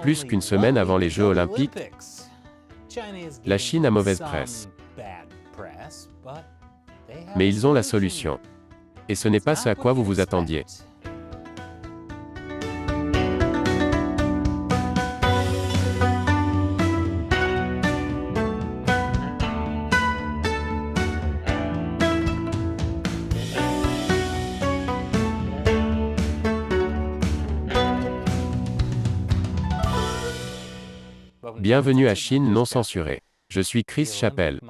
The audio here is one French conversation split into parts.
Plus qu'une semaine avant les Jeux olympiques, la Chine a mauvaise presse. Mais ils ont la solution. Et ce n'est pas ce à quoi vous vous attendiez. Bienvenue à Chine non censurée. Je suis Chris Chappell.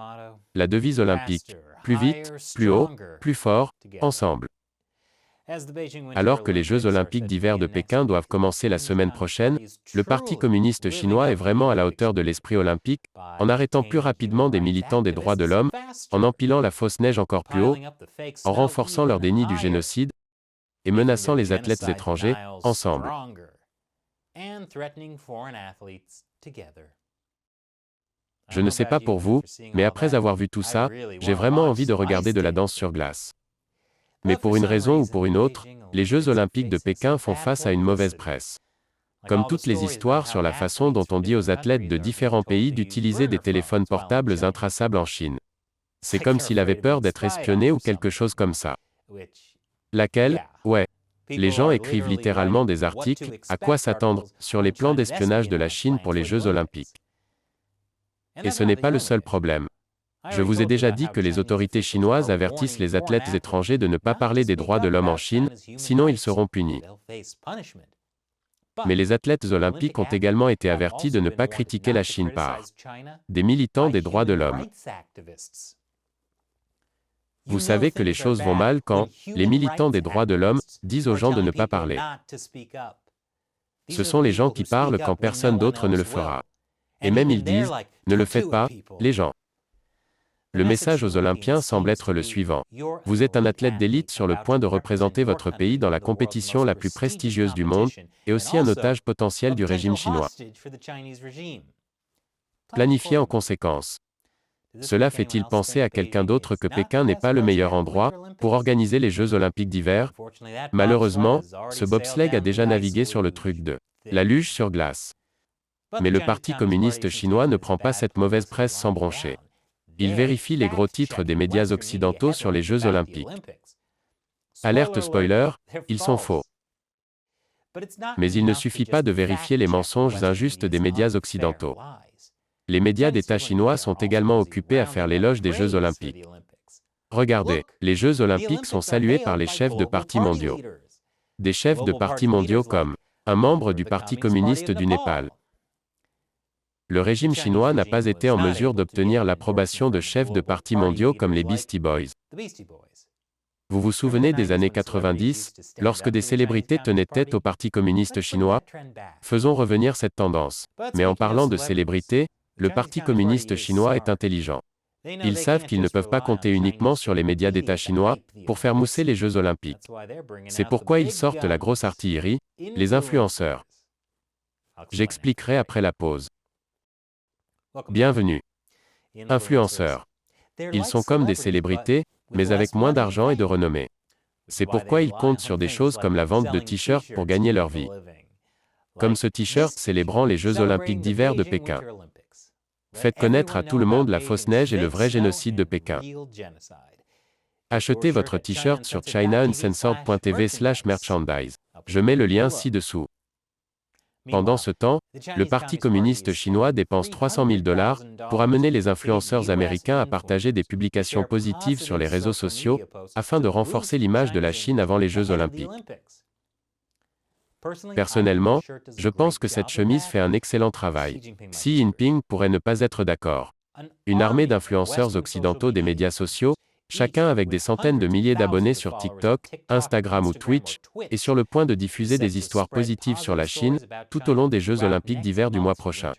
La devise olympique: plus vite, plus haut, plus fort, ensemble. Alors que les Jeux olympiques d'hiver de Pékin doivent commencer la semaine prochaine, le Parti communiste chinois est vraiment à la hauteur de l'esprit olympique, en arrêtant plus rapidement des militants des droits de l'homme, en empilant la fausse neige encore plus haut, en renforçant leur déni du génocide, et menaçant les athlètes étrangers, ensemble. Je ne sais pas pour vous, mais après avoir vu tout ça, j'ai vraiment envie de regarder de la danse sur glace. Mais pour une raison ou pour une autre, les Jeux olympiques de Pékin font face à une mauvaise presse. Comme toutes les histoires sur la façon dont on dit aux athlètes de différents pays d'utiliser des téléphones portables intraçables en Chine. C'est comme s'il avait peur d'être espionné ou quelque chose comme ça. Laquelle? Ouais. Les gens écrivent littéralement des articles, à quoi s'attendre, sur les plans d'espionnage de la Chine pour les Jeux olympiques. Et ce n'est pas le seul problème. Je vous ai déjà dit que les autorités chinoises avertissent les athlètes étrangers de ne pas parler des droits de l'homme en Chine, sinon ils seront punis. Mais les athlètes olympiques ont également été avertis de ne pas critiquer la Chine par des militants des droits de l'homme. Vous savez que les choses vont mal quand les militants des droits de l'homme disent aux gens de ne pas parler. Ce sont les gens qui parlent quand personne d'autre ne le fera. Et même ils disent, ne le faites pas, les gens. Le message aux Olympiens semble être le suivant. Vous êtes un athlète d'élite sur le point de représenter votre pays dans la compétition la plus prestigieuse du monde, et aussi un otage potentiel du régime chinois. Planifiez en conséquence. Cela fait-il penser à quelqu'un d'autre que Pékin n'est pas le meilleur endroit pour organiser les Jeux olympiques d'hiver? Malheureusement, ce bobsleigh a déjà navigué sur le truc de la luge sur glace. Mais le Parti communiste chinois ne prend pas cette mauvaise presse sans broncher. Il vérifie les gros titres des médias occidentaux sur les Jeux olympiques. Alerte spoiler, ils sont faux. Mais il ne suffit pas de vérifier les mensonges injustes des médias occidentaux. Les médias d'État chinois sont également occupés à faire l'éloge des Jeux olympiques. Regardez, les Jeux olympiques sont salués par les chefs de partis mondiaux. Des chefs de partis mondiaux comme un membre du Parti communiste du Népal. Le régime chinois n'a pas été en mesure d'obtenir l'approbation de chefs de partis mondiaux comme les Beastie Boys. Vous vous souvenez des années 90, lorsque des célébrités tenaient tête au Parti communiste chinois? Faisons revenir cette tendance. Mais en parlant de célébrités, le Parti communiste chinois est intelligent. Ils savent qu'ils ne peuvent pas compter uniquement sur les médias d'État chinois pour faire mousser les Jeux olympiques. C'est pourquoi ils sortent la grosse artillerie, les influenceurs. J'expliquerai après la pause. Bienvenue. Influenceurs. Ils sont comme des célébrités, mais avec moins d'argent et de renommée. C'est pourquoi ils comptent sur des choses comme la vente de t-shirts pour gagner leur vie. Comme ce t-shirt célébrant les Jeux olympiques d'hiver de Pékin. Faites connaître à tout le monde la fausse neige et le vrai génocide de Pékin. Achetez votre t-shirt sur chinauncensored.tv/merchandise. Je mets le lien ci-dessous. Pendant ce temps, le Parti communiste chinois dépense 300 000 $ pour amener les influenceurs américains à partager des publications positives sur les réseaux sociaux, afin de renforcer l'image de la Chine avant les Jeux olympiques. Personnellement, je pense que cette chemise fait un excellent travail. Xi Jinping pourrait ne pas être d'accord. Une armée d'influenceurs occidentaux des médias sociaux, chacun avec des centaines de milliers d'abonnés sur TikTok, Instagram ou Twitch, est sur le point de diffuser des histoires positives sur la Chine, tout au long des Jeux olympiques d'hiver du mois prochain.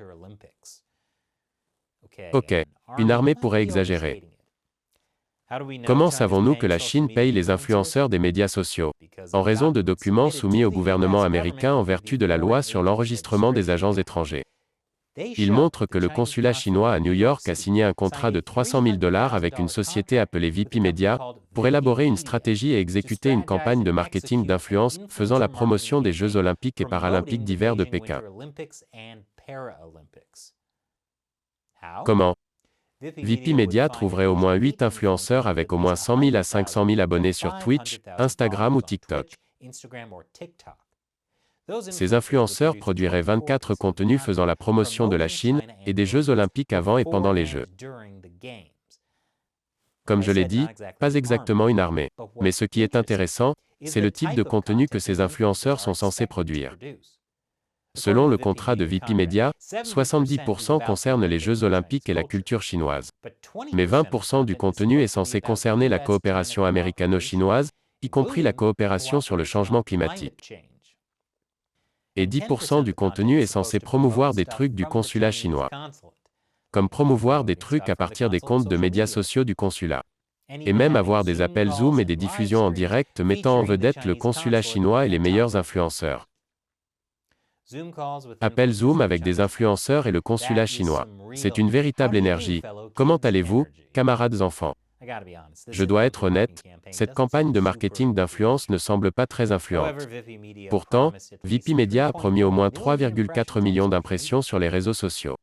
Ok, une armée pourrait exagérer. Comment savons-nous que la Chine paye les influenceurs des médias sociaux? En raison de documents soumis au gouvernement américain en vertu de la loi sur l'enregistrement des agents étrangers. Ils montrent que le consulat chinois à New York a signé un contrat de $300 000 avec une société appelée VP Media pour élaborer une stratégie et exécuter une campagne de marketing d'influence faisant la promotion des Jeux olympiques et paralympiques d'hiver de Pékin. Comment? VP Media trouverait au moins 8 influenceurs avec au moins 100 000 à 500 000 abonnés sur Twitch, Instagram ou TikTok. Ces influenceurs produiraient 24 contenus faisant la promotion de la Chine et des Jeux olympiques avant et pendant les Jeux. Comme je l'ai dit, pas exactement une armée. Mais ce qui est intéressant, c'est le type de contenu que ces influenceurs sont censés produire. Selon le contrat de VP Media, 70% concerne les Jeux olympiques et la culture chinoise. Mais 20% du contenu est censé concerner la coopération américano-chinoise, y compris la coopération sur le changement climatique. Et 10% du contenu est censé promouvoir des trucs du consulat chinois. Comme promouvoir des trucs à partir des comptes de médias sociaux du consulat. Et même avoir des appels Zoom et des diffusions en direct mettant en vedette le consulat chinois et les meilleurs influenceurs. Appel Zoom avec des influenceurs et le consulat chinois. C'est une véritable énergie. Comment allez-vous, camarades enfants? Je dois être honnête, cette campagne de marketing d'influence ne semble pas très influente. Pourtant, VP Media a promis au moins 3,4 millions d'impressions sur les réseaux sociaux.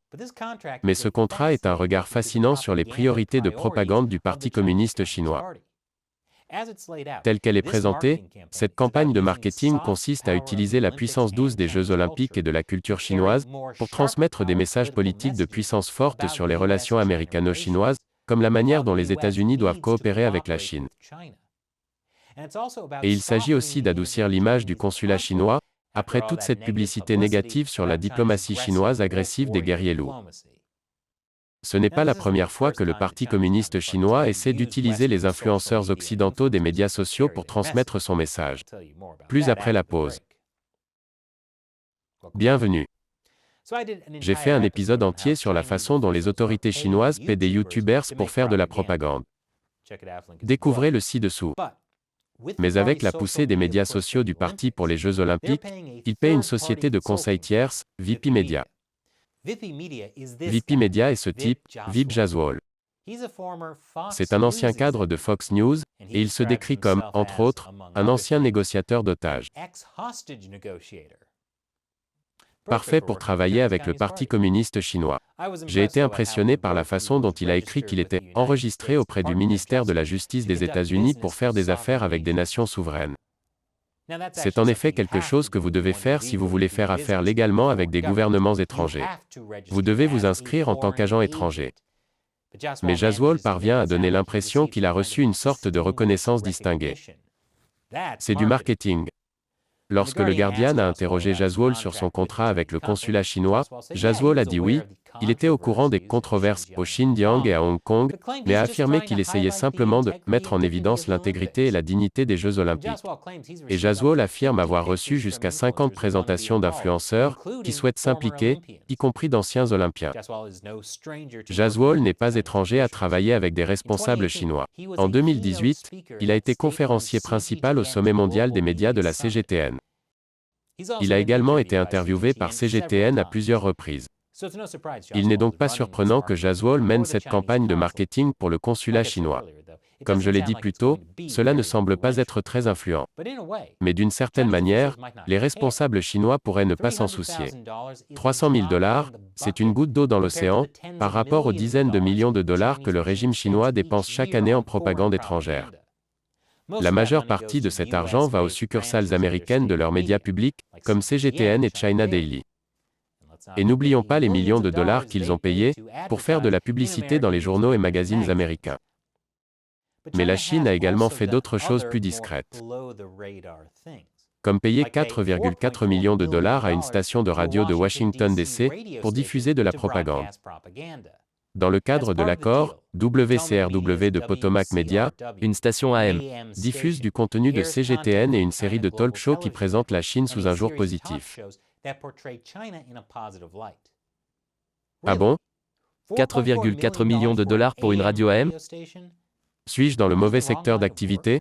Mais ce contrat est un regard fascinant sur les priorités de propagande du Parti communiste chinois. Telle qu'elle est présentée, cette campagne de marketing consiste à utiliser la puissance 12 des Jeux olympiques et de la culture chinoise pour transmettre des messages politiques de puissance forte sur les relations américano-chinoises, comme la manière dont les États-Unis doivent coopérer avec la Chine. Et il s'agit aussi d'adoucir l'image du consulat chinois, après toute cette publicité négative sur la diplomatie chinoise agressive des guerriers loups. Ce n'est pas la première fois que le Parti communiste chinois essaie d'utiliser les influenceurs occidentaux des médias sociaux pour transmettre son message. Plus après la pause. Bienvenue. J'ai fait un épisode entier sur la façon dont les autorités chinoises paient des YouTubers pour faire de la propagande. Découvrez le ci-dessous. Mais avec la poussée des médias sociaux du parti pour les Jeux olympiques, il paie une société de conseil tierce, VP Media. VP Media est ce type, Vip Jaswal. C'est un ancien cadre de Fox News, et il se décrit comme, entre autres, un ancien négociateur d'otages. Parfait pour travailler avec le Parti communiste chinois. J'ai été impressionné par la façon dont il a écrit qu'il était enregistré auprès du ministère de la Justice des États-Unis pour faire des affaires avec des nations souveraines. C'est en effet quelque chose que vous devez faire si vous voulez faire affaire légalement avec des gouvernements étrangers. Vous devez vous inscrire en tant qu'agent étranger. Mais Jaswal parvient à donner l'impression qu'il a reçu une sorte de reconnaissance distinguée. C'est du marketing. Lorsque le Guardian a interrogé Jaswal sur son contrat avec le consulat chinois, Jaswal a dit oui, il était au courant des controverses au Xinjiang et à Hong Kong, mais a affirmé qu'il essayait simplement de mettre en évidence l'intégrité et la dignité des Jeux olympiques. Et Jaswal affirme avoir reçu jusqu'à 50 présentations d'influenceurs qui souhaitent s'impliquer, y compris d'anciens Olympiens. Jaswal n'est pas étranger à travailler avec des responsables chinois. En 2018, il a été conférencier principal au sommet mondial des médias de la CGTN. Il a également été interviewé par CGTN à plusieurs reprises. Il n'est donc pas surprenant que Jaswal mène cette campagne de marketing pour le consulat chinois. Comme je l'ai dit plus tôt, cela ne semble pas être très influent. Mais d'une certaine manière, les responsables chinois pourraient ne pas s'en soucier. 300 000 $, c'est une goutte d'eau dans l'océan, par rapport aux dizaines de millions de dollars que le régime chinois dépense chaque année en propagande étrangère. La majeure partie de cet argent va aux succursales américaines de leurs médias publics, comme CGTN et China Daily. Et n'oublions pas les millions de dollars qu'ils ont payés pour faire de la publicité dans les journaux et magazines américains. Mais la Chine a également fait d'autres choses plus discrètes. Comme payer 4,4 millions de dollars à une station de radio de Washington DC pour diffuser de la propagande. Dans le cadre de l'accord, WCRW de Potomac Media, une station AM, diffuse du contenu de CGTN et une série de talk-shows qui présentent la Chine sous un jour positif. Ah bon? 4,4 millions de dollars pour une radio AM? Suis-je dans le mauvais secteur d'activité?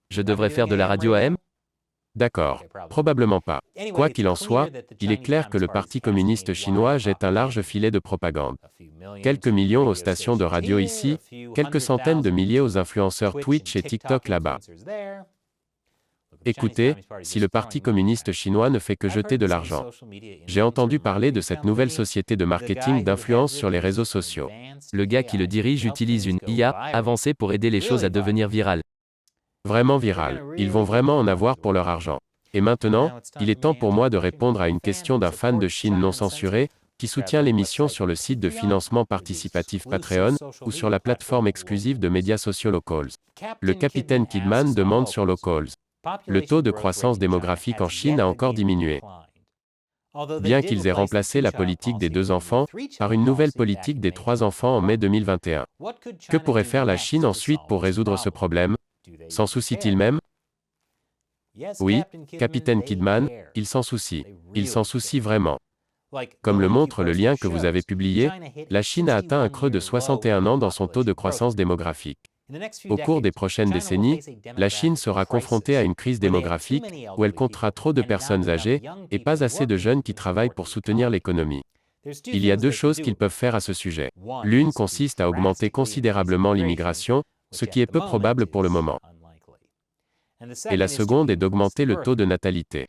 Je devrais faire de la radio AM? D'accord. Probablement pas. Quoi qu'il en soit, il est clair que le Parti communiste chinois jette un large filet de propagande. Quelques millions aux stations de radio ici, quelques centaines de milliers aux influenceurs Twitch et TikTok là-bas. Écoutez, si le Parti communiste chinois ne fait que jeter de l'argent. J'ai entendu parler de cette nouvelle société de marketing d'influence sur les réseaux sociaux. Le gars qui le dirige utilise une IA avancée pour aider les choses à devenir virales. Vraiment viral. Ils vont vraiment en avoir pour leur argent. Et maintenant, il est temps pour moi de répondre à une question d'un fan de Chine non censuré, qui soutient l'émission sur le site de financement participatif Patreon, ou sur la plateforme exclusive de médias sociaux Locals. Le capitaine Kidman demande sur Locals. Le taux de croissance démographique en Chine a encore diminué. Bien qu'ils aient remplacé la politique des 2 enfants par une nouvelle politique des 3 enfants en mai 2021. Que pourrait faire la Chine ensuite pour résoudre ce problème? S'en soucie-t-il même? Oui, capitaine Kidman, il s'en soucie. Il s'en soucie vraiment. Comme le montre le lien que vous avez publié, la Chine a atteint un creux de 61 ans dans son taux de croissance démographique. Au cours des prochaines décennies, la Chine sera confrontée à une crise démographique, où elle comptera trop de personnes âgées, et pas assez de jeunes qui travaillent pour soutenir l'économie. Il y a 2 choses qu'ils peuvent faire à ce sujet. L'une consiste à augmenter considérablement l'immigration, ce qui est peu probable pour le moment. Et la seconde est d'augmenter le taux de natalité.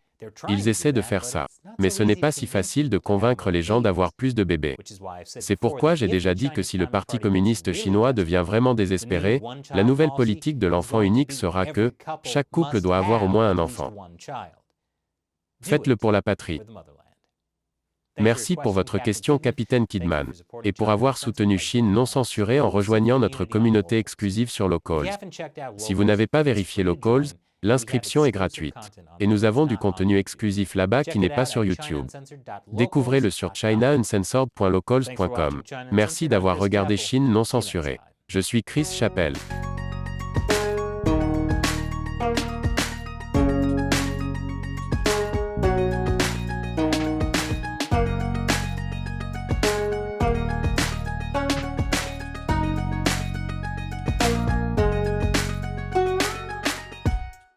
Ils essaient de faire ça. Mais ce n'est pas si facile de convaincre les gens d'avoir plus de bébés. C'est pourquoi j'ai déjà dit que si le Parti communiste chinois devient vraiment désespéré, la nouvelle politique de l'enfant unique sera que chaque couple doit avoir au moins un enfant. Faites-le pour la patrie. Merci pour votre question, capitaine Kidman, et pour avoir soutenu Chine non censurée en rejoignant notre communauté exclusive sur Locals. Si vous n'avez pas vérifié Locals, l'inscription est gratuite. Et nous avons du contenu exclusif là-bas qui n'est pas sur YouTube. Découvrez-le sur chinauncensored.locals.com. Merci d'avoir regardé Chine non censurée. Je suis Chris Chappell.